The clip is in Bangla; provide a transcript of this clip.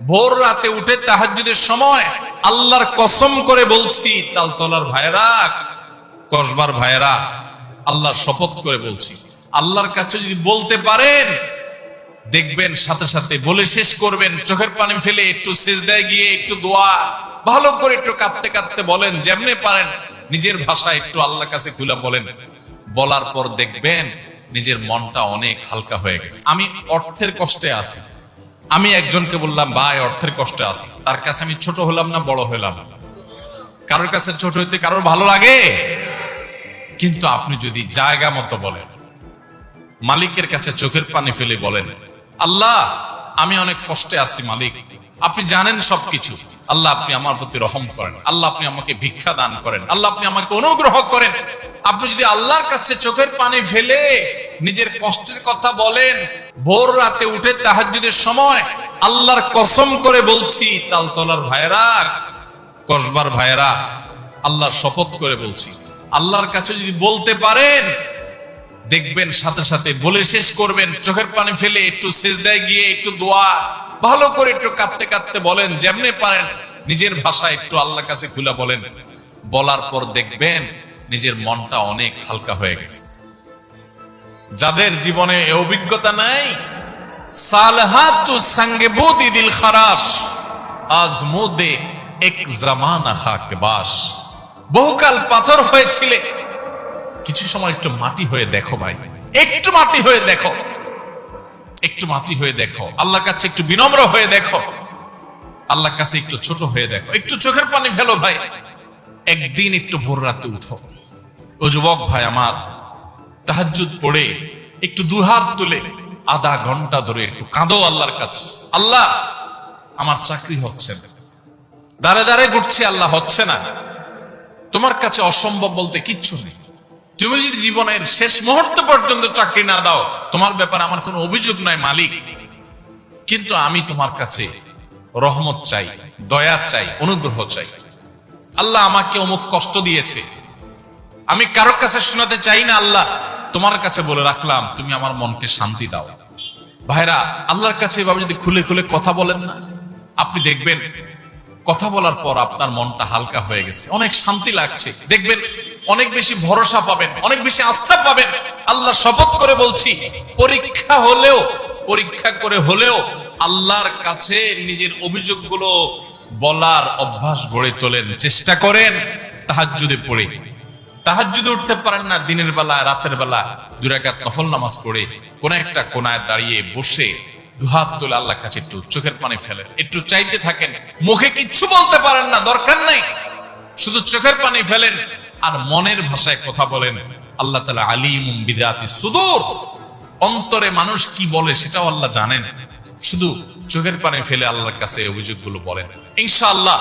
ভোর রাতে উঠে তাহাজ্জুদের সময় আল্লাহর কসম করে বলছি, তালতলার ভাইরা, কসবার ভাইরা, আল্লাহর শপথ করে বলছি, আল্লাহর কাছে যদি বলতে পারেন দেখবেন সাথে সাথে বলে শেষ করবেন, চোখের পানি ফেলে একটু সিজদায় গিয়ে একটু দোয়া ভালো করে একটু কাঁদতে কাঁদতে বলেন, যেমনে পারেন নিজের ভাষায় একটু আল্লাহর কাছে খুলে বলেন। বলার পর দেখবেন নিজের মনটা অনেক হালকা হয়ে গেছে। আমি অর্থের কষ্টে আছি, আমি একজনকে বললাম ভাই অর্থের কষ্টে আছি, তার কাছে আমি ছোট হলাম না বড় হলাম? কারোর কাছে ছোট হইতে কারোর ভালো লাগে? কিন্তু আপনি যদি জায়গা মতো বলেন, মালিকের কাছে চোখের পানি ফেলে বলেন, আল্লাহ আমি অনেক কষ্টে আছি মালিক, আপনি জানেন সবকিছু, আল্লাহ আপনি আমার প্রতি রহম করেন, আল্লাহ আপনি আমাকে ভিক্ষা দান করেন, আল্লাহ আপনি আমাকে অনুগ্রহ করেন। আপনি যদি আল্লাহর কাছে চোখের পানি ফেলে নিজের কষ্টের কথা বলেন, ভোর রাতে উঠে তাহাজ্জুদের সময় আল্লাহর কসম করে বলছি, তালতলার ভাইরা, কসবার ভাইরা, আল্লাহর শপথ করে বলছি, আল্লাহর কাছে যদি বলতে পারেন দেখবেন সাথে সাথে বলে শেষ করবেন, চোখের পানি ফেলে একটু সিজদায় গিয়ে একটু দোয়া ভালো করে একটু কাঁদতে কাঁদতে বলেন, যেমনে পারেন নিজের ভাষায় একটু আল্লাহর কাছে খুলে বলেন। বলার পর দেখবেন নিজের মনটা অনেক হালকা হয়ে গেছে। যাদের জীবনে এই অভিজ্ঞতা নাই, সালহাতু সঙ্গে বুদি দিল খারাস আজমুদে এক জামানা খাকবাস। বহুকাল পাথর হয়েছিলে, কিছু সময় একটু মাটি হয়ে দেখো ভাই, একটু মাটি হয়ে দেখো, একটু মাটি হয়ে দেখো, আল্লাহর কাছে একটু বিনম্র হয়ে দেখো, আল্লাহর কাছে একটু ছোট হয়ে দেখো, একটু চোখের পানি ফেলো ভাই। একদিন একটু ভোর রাতে উঠো, ও যুবক ভাই আমার, তাহাজ্জুদ পড়ে একটু দুহাত তুলে আধা ঘন্টা ধরে একটু কাঁদো আল্লাহর কাছে, আল্লাহ আমার চাকরি হচ্ছে না, দাঁড়ে দাঁড়ে ঘুরছি, আল্লাহ হচ্ছে না, তোমার কাছে অসম্ভব বলতে কিচ্ছু নেই, তুমি যদি জীবনের শেষ মুহূর্ত পর্যন্ত চাকরি না দাও, তোমার ব্যাপারে আমার কোনো অভিযোগ নাই মালিক, কিন্তু আমি তোমার কাছে রহমত চাই, দয়া চাই, অনুগ্রহ চাই। আল্লাহ আমাকে অমুক কষ্ট দিয়েছে, আমি কারোর কাছে শোনাতে চাই না, আল্লাহ তোমার কাছে বলে রাখলাম, তুমি আমার মনকে শান্তি দাও। ভাইরা, আল্লাহর কাছে এভাবে যদি খুলে খুলে কথা বলেন না, আপনি দেখবেন কথা বলার পর আপনার মনটা হালকা হয়ে গেছে, অনেক শান্তি লাগছে, দেখবেন অনেক বেশি ভরসা পাবেন, অনেক বেশি আস্থা পাবেন। আল্লাহ শপথ করে বলছি, পরীক্ষা হলেও, পরীক্ষা করে হলেও আল্লাহর কাছে নিজের অভিযোগগুলো বলার অভ্যাস গড়ে তোলেন, চেষ্টা করেন। তাহাজ্জুদে পড়ে, তাহাজ্জুদে উঠতে পারেন না, দিনের বেলা রাতের বেলা 2 রাকাত নফল নামাজ পড়ে কোন একটা কোনায় দাঁড়িয়ে বসে দুহাত তুলে আল্লাহর কাছে একটু চোখের পানি ফেলেন, একটু চাইতে থাকেন, মুখে কিচ্ছু বলতে পারেন না, দরকার নাই, শুধু চোখের পানি ফেলেন আর মনের ভাষায় কথা বলেন। আল্লাহ তাআলা আলিমুম বিযাতিস সুদূর, অন্তরে মানুষ কি বলে সেটাও আল্লাহ জানেন। শুধু চোখের পানি ফেলে আল্লাহর কাছে অভিযোগগুলো বলেন, ইনশাআল্লাহ